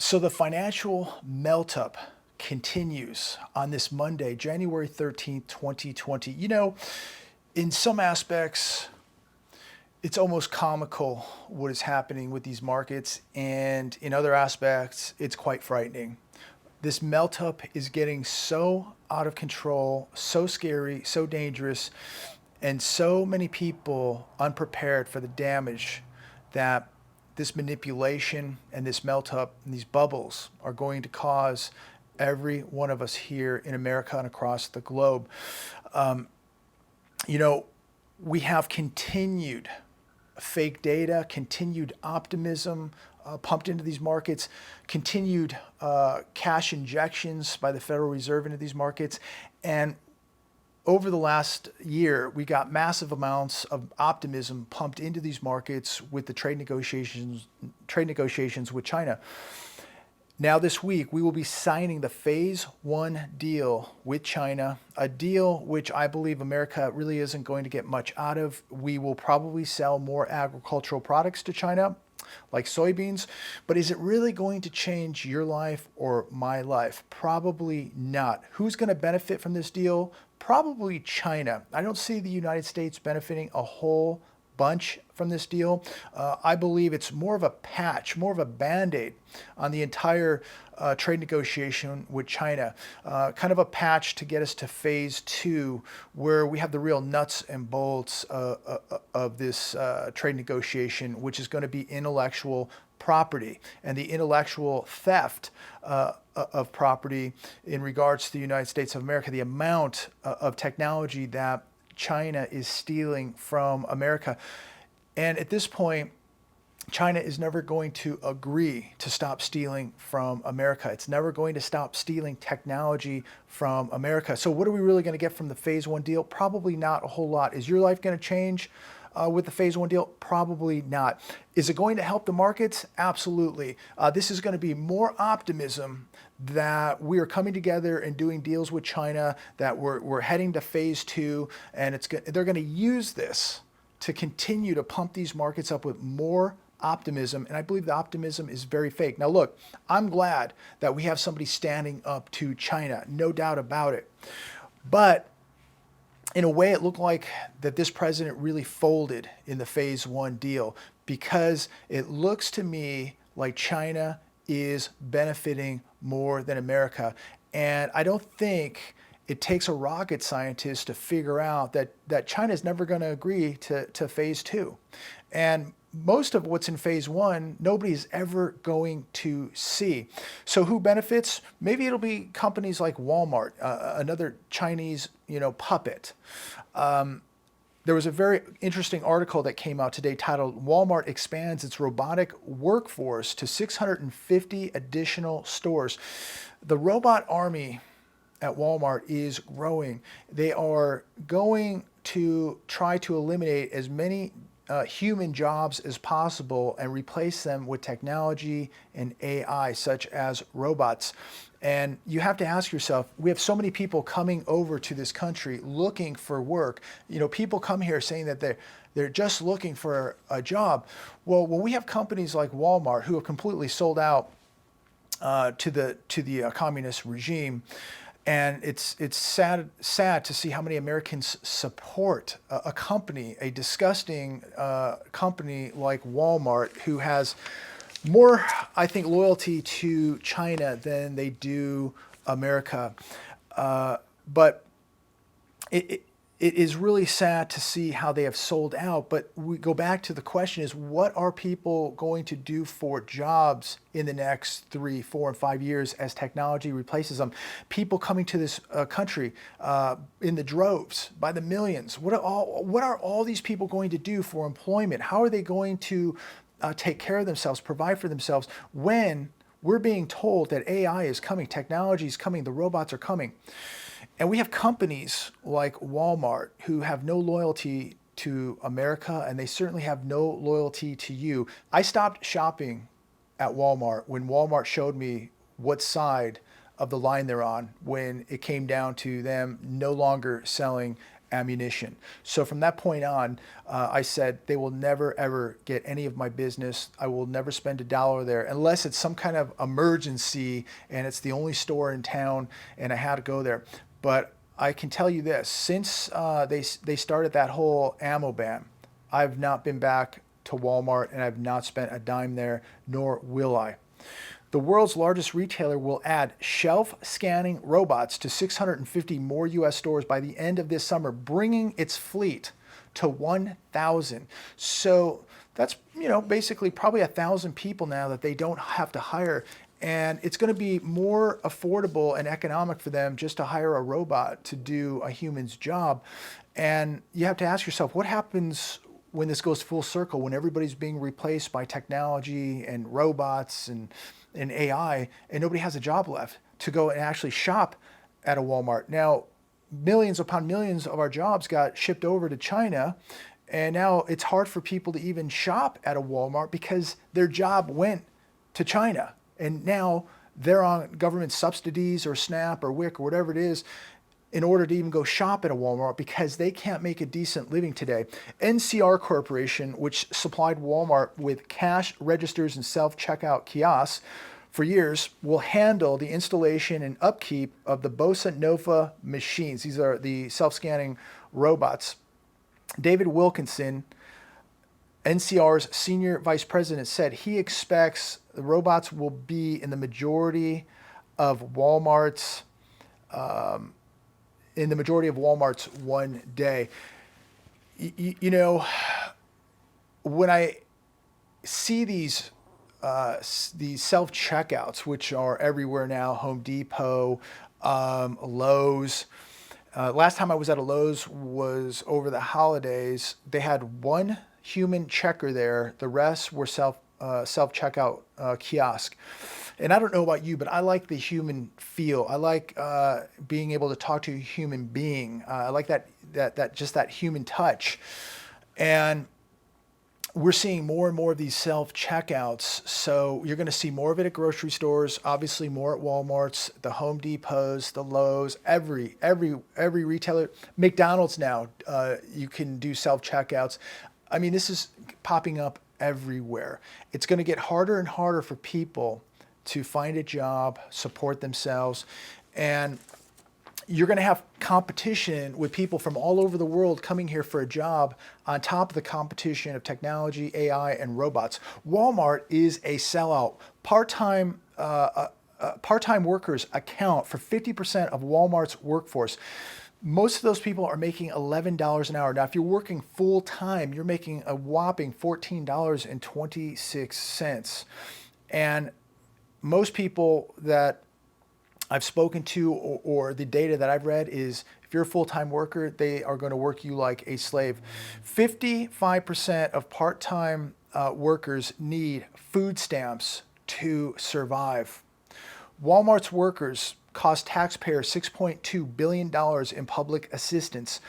So the financial melt-up continues on this Monday, January 13th, 2020. In some aspects, it's almost comical what is happening with these markets, and in other aspects, it's quite frightening. This melt-up is getting so out of control, so scary, so dangerous, and so many people unprepared for the damage that this manipulation and this melt up and these bubbles are going to cause every one of us here in America and across the globe. Um, you know, we have continued fake data, continued optimism pumped into these markets, continued cash injections by the Federal Reserve into these markets. And over the last year, we got massive amounts of optimism pumped into these markets with the trade negotiations with China. Now this week, we will be signing the phase one deal with China, a deal which I believe America really isn't going to get much out of. We will probably sell more agricultural products to China, like soybeans, but is it really going to change your life or my life? Probably not. Who's going to benefit from this deal? Probably China. I don't see the United States benefiting a whole bunch from this deal. I believe it's more of a patch, more of a band-aid on the entire trade negotiation with China, kind of a patch to get us to phase two, where we have the real nuts and bolts of this trade negotiation, which is going to be intellectual property and the intellectual theft of property in regards to the United States of America, the amount of technology that China is stealing from America. And at this point, China is never going to agree to stop stealing from America. It's never going to stop stealing technology from America. So what are we really going to get from the phase one deal? Probably not a whole lot. Is your life going to change with the phase one deal? Probably not. Is it going to help the markets? Absolutely. This is going to be more optimism that we are coming together and doing deals with China, that we're heading to phase two, and they're going to use this to continue to pump these markets up with more optimism. And I believe the optimism is very fake. Now, look, I'm glad that we have somebody standing up to China, no doubt about it. But in a way, it looked like that this president really folded in the phase one deal, because it looks to me like China is benefiting more than America. And I don't think it takes a rocket scientist to figure out that China is never going to agree to phase two. And most of what's in phase one, nobody's ever going to see. So who benefits? Maybe it'll be companies like Walmart, another Chinese, puppet. There was a very interesting article that came out today titled "Walmart Expands Its Robotic Workforce to 650 Additional Stores." The robot army at Walmart is growing. They are going to try to eliminate as many human jobs as possible and replace them with technology and AI, such as robots. And you have to ask yourself, we have so many people coming over to this country looking for work. People come here saying that they're just looking for a job. Well, when we have companies like Walmart who have completely sold out to the communist regime, and it's sad to see how many Americans support a company, a disgusting company like Walmart, who has more, I think, loyalty to China than they do America. But it is really sad to see how they have sold out. But we go back to the question is, what are people going to do for jobs in the next 3, 4, and 5 years as technology replaces them? People coming to this country in the droves, by the millions. What are all these people going to do for employment? How are they going to take care of themselves, provide for themselves, when we're being told that AI is coming, technology is coming, the robots are coming? And we have companies like Walmart who have no loyalty to America, and they certainly have no loyalty to you. I stopped shopping at Walmart when Walmart showed me what side of the line they're on, when it came down to them no longer selling ammunition. So from that point on, I said they will never ever get any of my business. I will never spend $1 there unless it's some kind of emergency and it's the only store in town and I had to go there. But I can tell you this: since they started that whole ammo ban, I've not been back to Walmart and I've not spent a dime there, nor will I. The world's largest retailer will add shelf scanning robots to 650 more US stores by the end of this summer, bringing its fleet to 1,000. So that's, basically probably 1,000 people now that they don't have to hire. And it's going to be more affordable and economic for them just to hire a robot to do a human's job. And you have to ask yourself, what happens when this goes full circle, when everybody's being replaced by technology and robots and AI, and nobody has a job left to go and actually shop at a Walmart? Now, millions upon millions of our jobs got shipped over to China, and now it's hard for people to even shop at a Walmart because their job went to China, and now they're on government subsidies or SNAP or WIC or whatever it is in order to even go shop at a Walmart because they can't make a decent living today. NCR Corporation, which supplied Walmart with cash registers and self-checkout kiosks for years, will handle the installation and upkeep of the Bossa Nova machines. These are the self-scanning robots. David Wilkinson, NCR's senior vice president, said he expects the robots will be in the majority of Walmart's one day. When I see these self-checkouts, which are everywhere now, Home Depot, Lowe's. Last time I was at a Lowe's was over the holidays. They had one human checker there. The rest were self-checkout kiosk. And I don't know about you, but I like the human feel. I like being able to talk to a human being. I like that human touch. And we're seeing more and more of these self-checkouts. So you're going to see more of it at grocery stores, obviously more at Walmarts, the Home Depots, the Lowe's, every retailer. McDonald's now, you can do self-checkouts. I mean, this is popping up everywhere. It's going to get harder and harder for people to find a job, support themselves, and you're going to have competition with people from all over the world coming here for a job on top of the competition of technology, AI, and robots. Walmart is a sellout. Part-time workers account for 50% of Walmart's workforce. Most of those people are making $11 an hour. Now, if you're working full-time, you're making a whopping $14.26. And most people that I've spoken to or the data that I've read is if you're a full-time worker, they are going to work you like a slave. 55% of part-time workers need food stamps to survive. Walmart's workers cost taxpayers $6.2 billion in public assistance.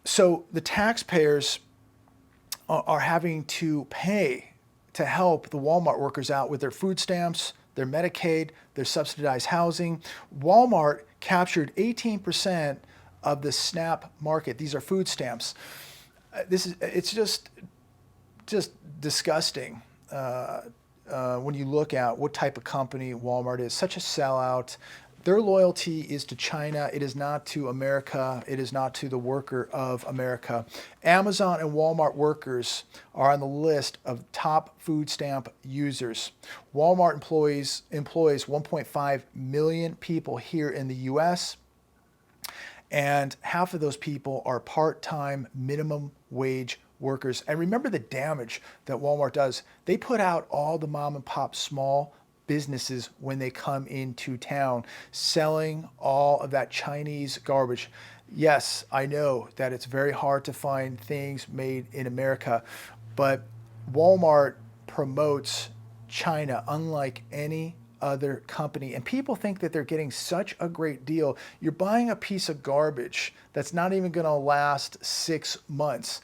So the taxpayers are having to pay to help the Walmart workers out with their food stamps, their Medicaid, their subsidized housing. Walmart captured 18% of the SNAP market. These are food stamps. It's just disgusting when you look at what type of company Walmart is. Such a sellout. Their loyalty is to China. It is not to America. It is not to the worker of America. Amazon and Walmart workers are on the list of top food stamp users. Walmart employs 1.5 million people here in the U.S., and half of those people are part-time minimum wage workers. And remember the damage that Walmart does. They put out all the mom and pop small businesses when they come into town, selling all of that Chinese garbage. Yes, I know that it's very hard to find things made in America, but Walmart promotes China unlike any other company. And people think that they're getting such a great deal. You're buying a piece of garbage that's not even going to last 6 months.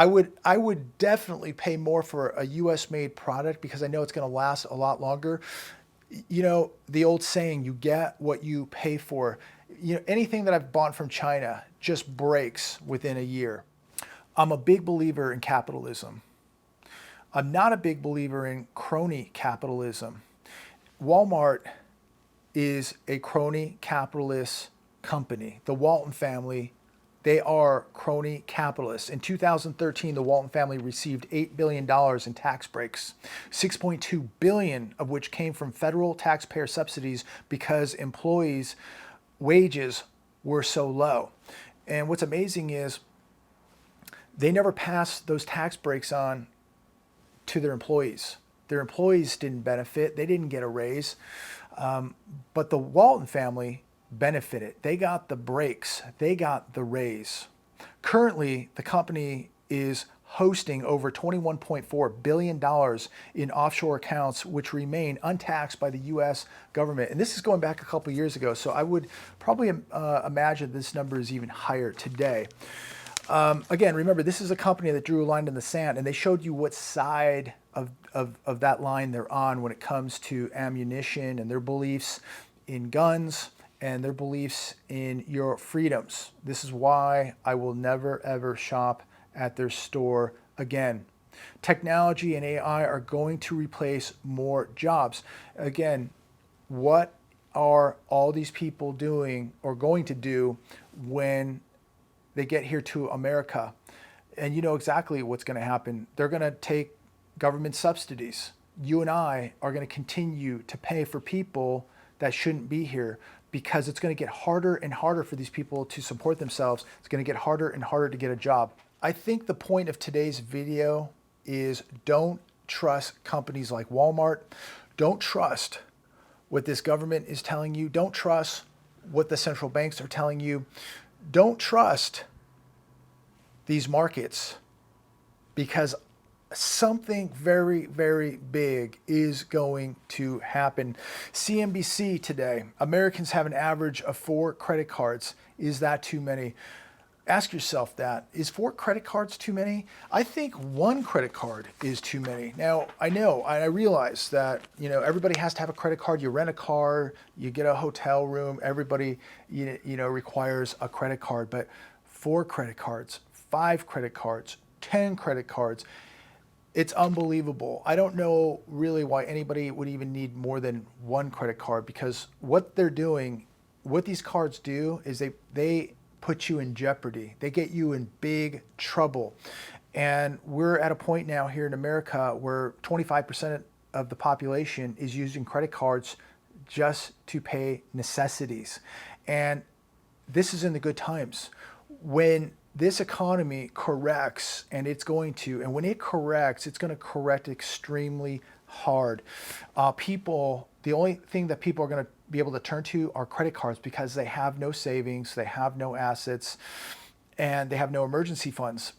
I would definitely pay more for a US made product because I know it's going to last a lot longer. You know, the old saying, you get what you pay for. anything that I've bought from China just breaks within a year. I'm a big believer in capitalism. I'm not a big believer in crony capitalism. Walmart is a crony capitalist company. The Walton family, they are crony capitalists. In 2013, the Walton family received $8 billion in tax breaks, $6.2 billion of which came from federal taxpayer subsidies because employees' wages were so low. And what's amazing is they never passed those tax breaks on to their employees. Their employees didn't benefit. They didn't get a raise. But the Walton family benefited. They got the breaks. They got the raise. Currently, the company is hosting over $21.4 billion in offshore accounts, which remain untaxed by the U.S. government. And this is going back a couple of years ago, so I would probably imagine this number is even higher today. Again, remember, this is a company that drew a line in the sand, and they showed you what side of that line they're on when it comes to ammunition and their beliefs in guns and their beliefs in your freedoms. This is why I will never, ever shop at their store again. Technology and AI are going to replace more jobs. Again, what are all these people doing or going to do when they get here to America? And you know exactly what's going to happen. They're going to take government subsidies. You and I are going to continue to pay for people that shouldn't be here because it's going to get harder and harder for these people to support themselves. It's going to get harder and harder to get a job. I think the point of today's video is don't trust companies like Walmart. Don't trust what this government is telling you. Don't trust what the central banks are telling you. Don't trust these markets because something very, very big is going to happen. CNBC today, Americans have an average of 4 credit cards. Is that too many? Ask yourself that. Is 4 credit cards too many? I think 1 credit card is too many. Now, I realize that, everybody has to have a credit card. You rent a car, you get a hotel room, everybody, requires a credit card. But 4 credit cards, 5 credit cards, 10 credit cards, it's unbelievable. I don't know really why anybody would even need more than 1 credit card because what they're doing, what these cards do is they put you in jeopardy. They get you in big trouble. And we're at a point now here in America where 25% of the population is using credit cards just to pay necessities. And this is in the good times. When this economy corrects, and when it corrects, it's going to correct extremely hard. The only thing that people are going to be able to turn to are credit cards because they have no savings, they have no assets, and they have no emergency funds.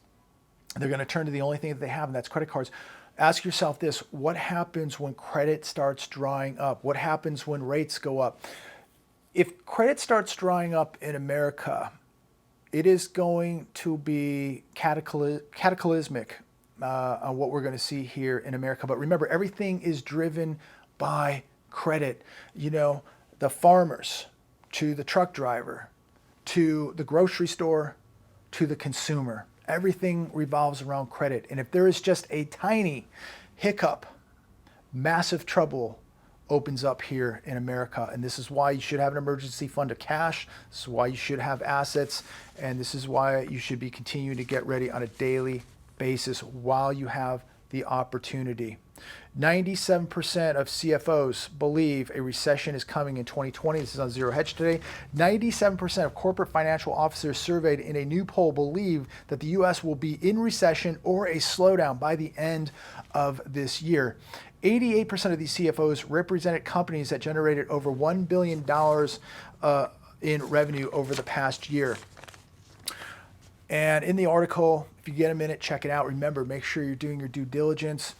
They're going to turn to the only thing that they have, and that's credit cards. Ask yourself this: what happens when credit starts drying up? What happens when rates go up? If credit starts drying up in America, it is going to be cataclysmic on what we're going to see here in America. But remember, everything is driven by credit. The farmers, to the truck driver, to the grocery store, to the consumer. Everything revolves around credit. And if there is just a tiny hiccup, massive trouble opens up here in America. And this is why you should have an emergency fund of cash. This is why you should have assets. And this is why you should be continuing to get ready on a daily basis while you have the opportunity. 97% of CFOs believe a recession is coming in 2020. This is on Zero Hedge today. 97% of corporate financial officers surveyed in a new poll believe that the U.S. will be in recession or a slowdown by the end of this year. 88% of these CFOs represented companies that generated over $1 billion in revenue over the past year. And in the article, if you get a minute, check it out. Remember, make sure you're doing your due diligence.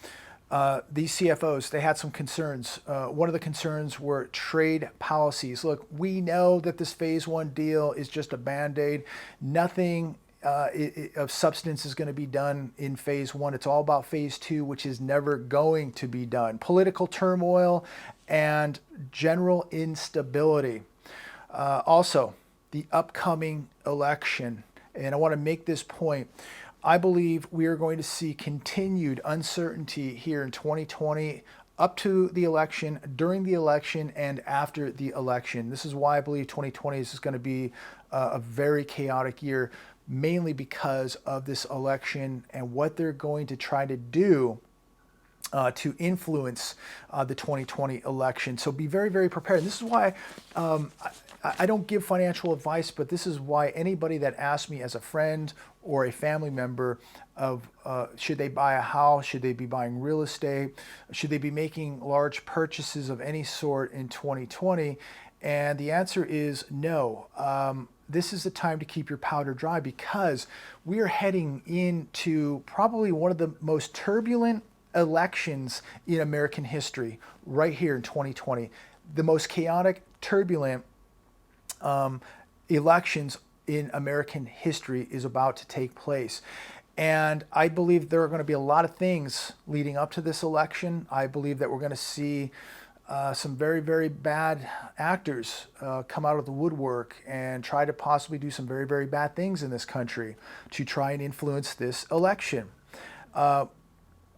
These CFOs, they had some concerns. One of the concerns were trade policies. Look, we know that this phase 1 deal is just a Band-Aid. Nothing of substance is going to be done in phase 1. It's all about phase 2, which is never going to be done. Political turmoil and general instability. Also, the upcoming election, and I want to make this point. I believe we are going to see continued uncertainty here in 2020 up to the election, during the election, and after the election. This is why I believe 2020 is going to be a very chaotic year, mainly because of this election and what they're going to try to do to influence the 2020 election. So be very, very prepared. And this is why I don't give financial advice, but this is why anybody that asks me as a friend or a family member of should they buy a house, should they be buying real estate, should they be making large purchases of any sort in 2020? And the answer is no. This is the time to keep your powder dry, because we are heading into probably one of the most turbulent elections in American history right here in 2020. The most chaotic, turbulent elections in American history is about to take place. And I believe there are going to be a lot of things leading up to this election. I believe that we're going to see some very, very bad actors come out of the woodwork and try to possibly do some very, very bad things in this country to try and influence this election.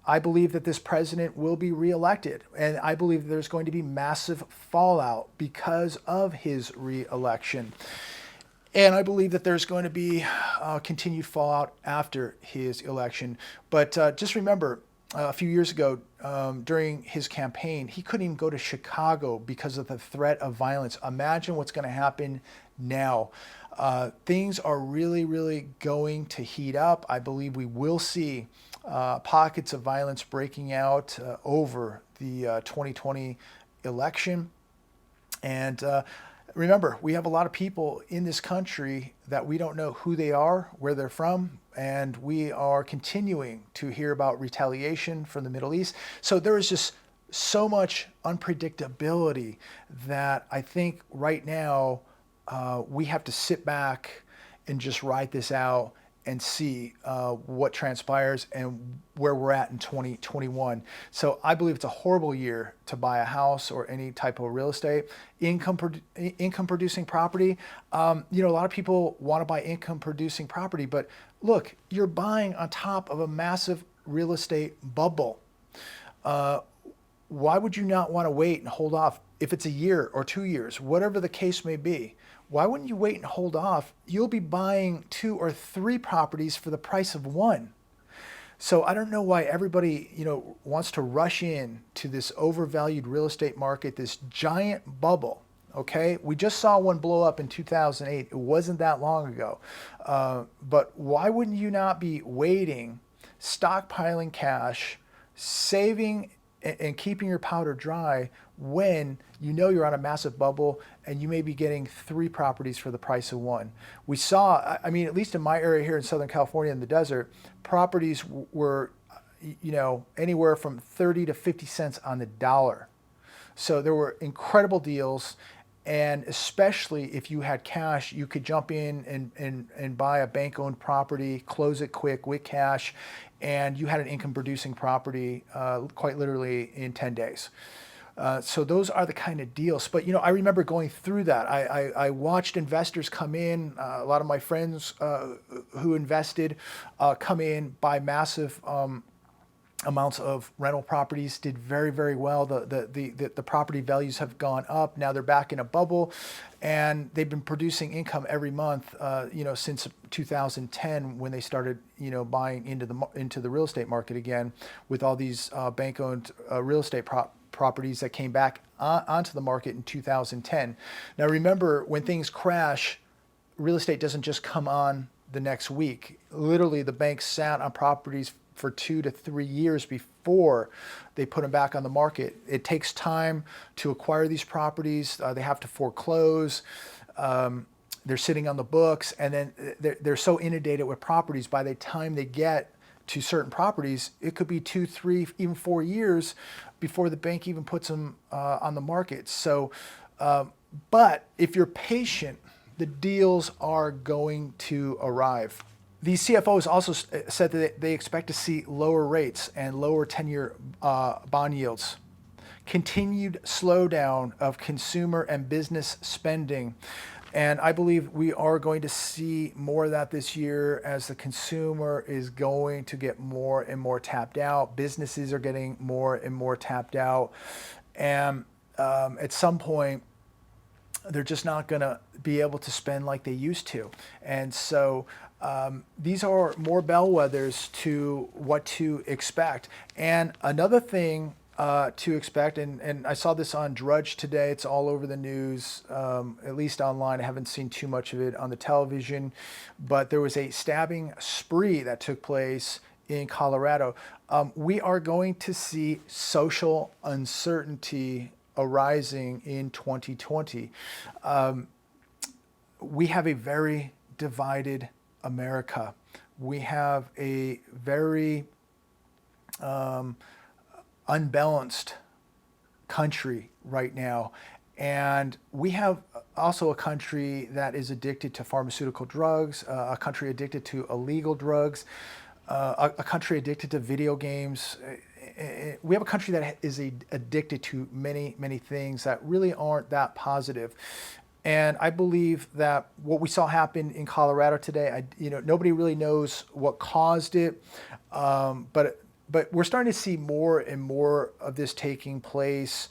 I believe that this president will be reelected, and I believe there's going to be massive fallout because of his reelection. And I believe that there's going to be continued fallout after his election. But just remember, a few years ago, during his campaign, he couldn't even go to Chicago because of the threat of violence. Imagine what's going to happen now. Things are really, really going to heat up. I believe we will see pockets of violence breaking out over the 2020 election. And remember, we have a lot of people in this country that we don't know who they are, where they're from, and we are continuing to hear about retaliation from the Middle East. So there is just so much unpredictability that I think right now we have to sit back and just ride this out and see what transpires and where we're at in 2021. So I believe it's a horrible year to buy a house or any type of real estate. Income producing property. A lot of people want to buy income producing property, but look, you're buying on top of a massive real estate bubble. Why would you not want to wait and hold off? If it's a year or 2 years, whatever the case may be, why wouldn't you wait and hold off? You'll be buying 2 or 3 properties for the price of 1. So I don't know why everybody, wants to rush in to this overvalued real estate market, this giant bubble. Okay, we just saw one blow up in 2008. It wasn't that long ago. But why wouldn't you not be waiting, stockpiling cash, saving and keeping your powder dry when you know you're on a massive bubble and you may be getting 3 properties for the price of 1? We saw, at least in my area here in Southern California in the desert, properties were, anywhere from 30 to 50 cents on the dollar. So there were incredible deals. And especially if you had cash, you could jump in and buy a bank-owned property, close it quick with cash, and you had an income-producing property quite literally in 10 days. So those are the kind of deals. But, I remember going through that. I watched investors come in. A lot of my friends who invested come in, buy massive amounts of rental properties, did very, very well. The property values have gone up. Now they're back in a bubble, and they've been producing income every month, since 2010 when they started, buying into the real estate market again with all these bank-owned real estate properties that came back onto the market in 2010. Now remember, when things crash, real estate doesn't just come on the next week. Literally, the banks sat on properties for 2 to 3 years before they put them back on the market. It takes time to acquire these properties. They have to foreclose. They're sitting on the books, and then they're so inundated with properties. By the time they get to certain properties, it could be 2, 3, even 4 years before the bank even puts them on the market. So, but if you're patient, the deals are going to arrive. These CFOs also said that they expect to see lower rates and lower 10-year bond yields continued slowdown of consumer and business spending. And I believe we are going to see more of that this year as the consumer is going to get more and more tapped out. Businesses are getting more and more tapped out. And at some point, they're just not going to be able to spend like they used to. And so these are more bellwethers to what to expect. And another thing to expect, and I saw this on Drudge today, it's all over the news, at least online. I haven't seen too much of it on the television, but there was a stabbing spree that took place in Colorado. We are going to see social uncertainty arising in 2020. We have a very divided America. We have a very unbalanced country right now. And we have also a country that is addicted to pharmaceutical drugs, a country addicted to illegal drugs, a country addicted to video games. We have a country that is addicted to many, many things that really aren't that positive. And I believe that what we saw happen in Colorado today, nobody really knows what caused it, but we're starting to see more and more of this taking place.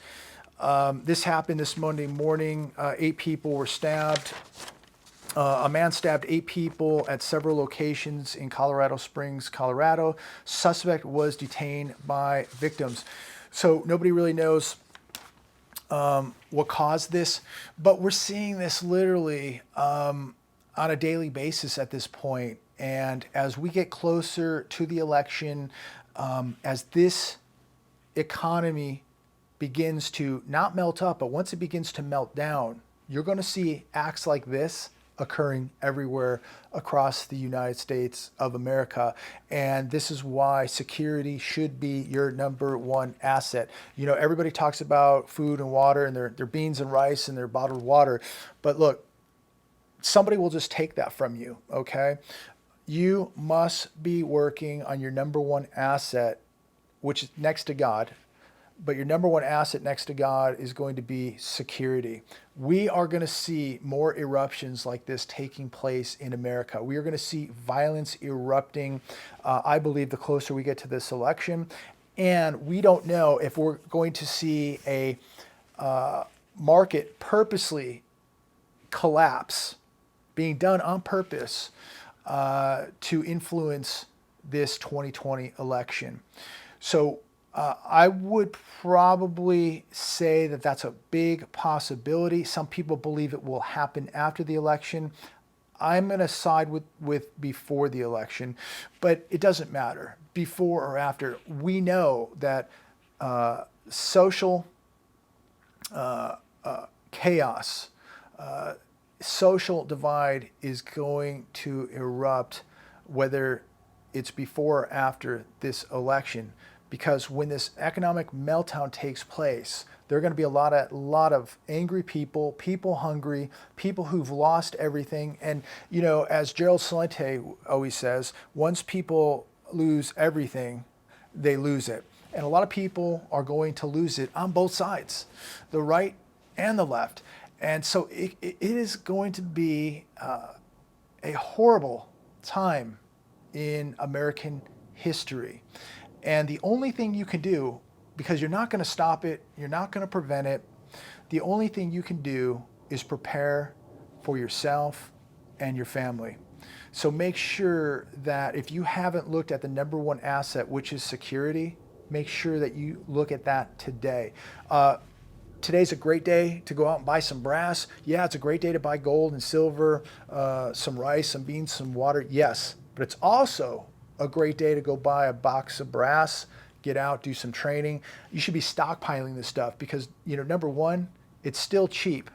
This happened this Monday morning. 8 people were stabbed. A man stabbed 8 people at several locations in Colorado Springs, Colorado. Suspect was detained by victims. So nobody really knows what caused this, but we're seeing this literally on a daily basis at this point. And as we get closer to the election, as this economy begins to not melt up, but once it begins to melt down, you're going to see acts like this occurring everywhere across the United States of America. And this is why security should be your number one asset. Everybody talks about food and water and their beans and rice and their bottled water. But look, somebody will just take that from you, okay? You must be working on your number one asset, which is next to God. But your number one asset next to God is going to be security. We are going to see more eruptions like this taking place in America. We are going to see violence erupting, I believe, the closer we get to this election. And we don't know if we're going to see a market purposely collapse, being done on purpose to influence this 2020 election. So I would probably say that that's a big possibility. Some people believe it will happen after the election. I'm going to side with before the election, but it doesn't matter, before or after. We know that social chaos, social divide is going to erupt, whether it's before or after this election. Because when this economic meltdown takes place, there are going to be a lot of angry people, people hungry, people who've lost everything. And, as Gerald Celente always says, once people lose everything, they lose it. And a lot of people are going to lose it on both sides, the right and the left. And so it is going to be a horrible time in American history. And the only thing you can do, because you're not going to stop it, you're not going to prevent it, the only thing you can do is prepare for yourself and your family. So make sure that if you haven't looked at the number one asset, which is security, make sure that you look at that today. Today's a great day to go out and buy some brass. Yeah, it's a great day to buy gold and silver, some rice, some beans, some water. Yes, but it's also a great day to go buy a box of brass, get out, do some training. You should be stockpiling this stuff because, number one, it's still cheap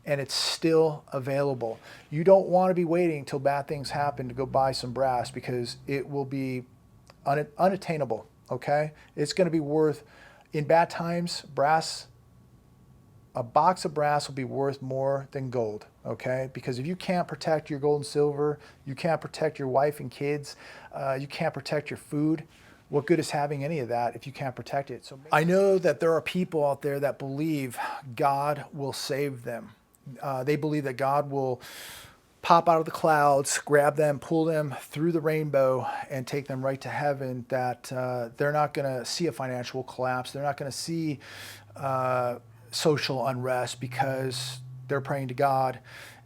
and it's still available. You don't want to be waiting till bad things happen to go buy some brass because it will be unattainable, okay? It's going to be worth, in bad times, a box of brass will be worth more than gold, okay? Because if you can't protect your gold and silver, you can't protect your wife and kids, you can't protect your food, What good is having any of that if you can't protect it? So I know that there are people out there that believe God will save them. They believe that God will pop out of the clouds, grab them, pull them through the rainbow, and take them right to heaven. That they're not going to see a financial collapse. They're not going to see social unrest because they're praying to God,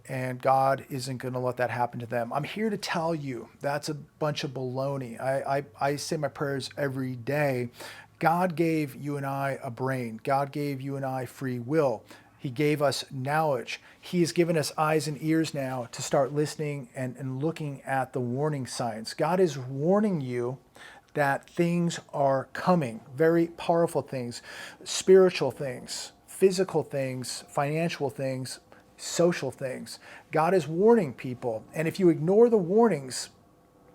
and God isn't going to let that happen to them. I'm here to tell you that's a bunch of baloney. I say my prayers every day. God gave you and I a brain. God gave you and I free will. He gave us knowledge. He has given us eyes and ears now to start listening and looking at the warning signs. God is warning you that things are coming, very powerful things, spiritual things, physical things, financial things, social things. God is warning people. And if you ignore the warnings,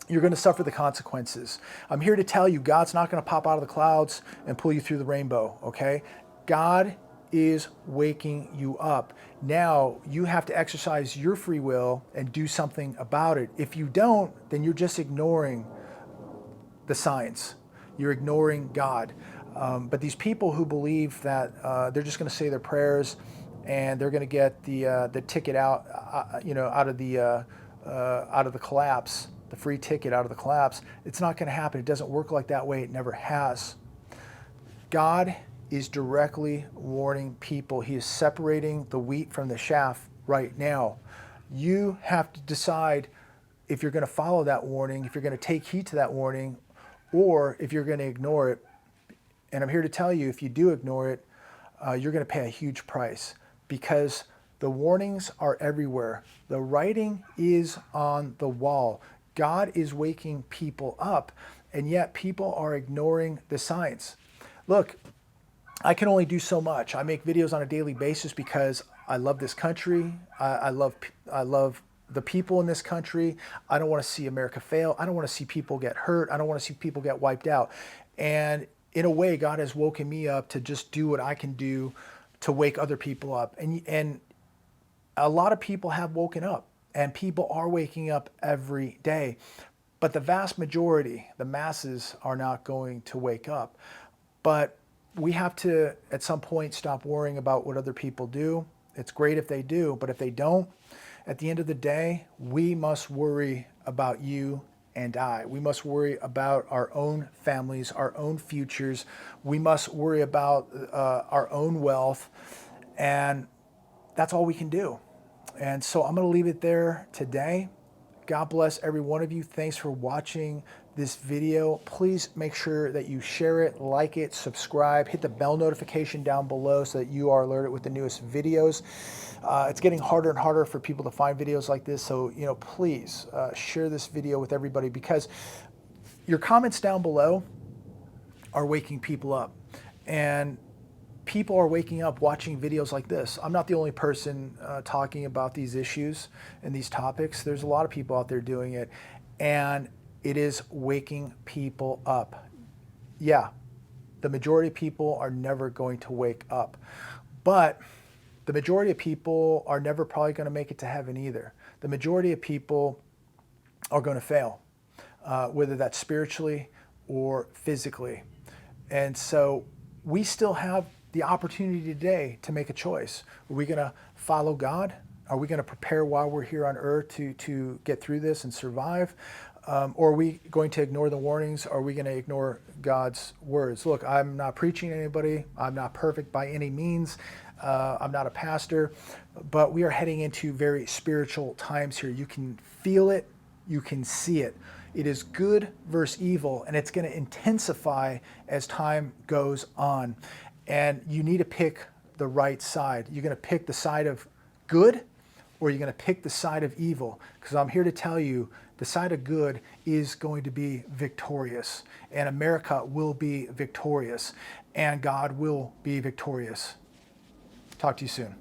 you're going to suffer the consequences. I'm here to tell you, God's not going to pop out of the clouds and pull you through the rainbow, okay? God is waking you up. Now you have to exercise your free will and do something about it. If you don't, then you're just ignoring the signs. You're ignoring God. But these people who believe that they're just going to say their prayers and they're going to get the ticket out, out of the collapse, the free ticket out of the collapse, it's not going to happen. It doesn't work like that way. It never has. God is directly warning people. He is separating the wheat from the chaff right now. You have to decide if you're going to follow that warning, if you're going to take heed to that warning, or if you're going to ignore it. And I'm here to tell you, if you do ignore it, you're going to pay a huge price, because the warnings are everywhere. The writing is on the wall. God is waking people up, and yet people are ignoring the signs. Look, I can only do so much. I make videos on a daily basis because I love this country. I love the people in this country. I don't want to see America fail. I don't want to see people get hurt. I don't want to see people get wiped out. And in a way, God has woken me up to just do what I can do to wake other people up. And a lot of people have woken up, and people are waking up every day. But the vast majority, the masses, are not going to wake up. But we have to, at some point, stop worrying about what other people do. It's great if they do, but if they don't, at the end of the day, we must worry about you and I. We must worry about our own families, our own futures. We must worry about our own wealth, and that's all we can do. And so I'm going to leave it there today. God bless every one of you. Thanks for watching this video. Please make sure that you share it, like it, subscribe, hit the bell notification down below so that you are alerted with the newest videos. It's getting harder and harder for people to find videos like this. So, please share this video with everybody, because your comments down below are waking people up. And people are waking up watching videos like this. I'm not the only person talking about these issues and these topics. There's a lot of people out there doing it, and it is waking people up. Yeah, the majority of people are never going to wake up, but the majority of people are never probably going to make it to heaven either. The majority of people are going to fail, whether that's spiritually or physically. And so we still have the opportunity today to make a choice. Are we going to follow God? Are we going to prepare while we're here on earth to get through this and survive? Or are we going to ignore the warnings? Are we going to ignore God's words? Look, I'm not preaching to anybody. I'm not perfect by any means. I'm not a pastor, but we are heading into very spiritual times here. You can feel it. You can see it. It is good versus evil, and it's going to intensify as time goes on. And you need to pick the right side. You're going to pick the side of good, or you're going to pick the side of evil. Because I'm here to tell you, the side of good is going to be victorious. And America will be victorious. And God will be victorious. Talk to you soon.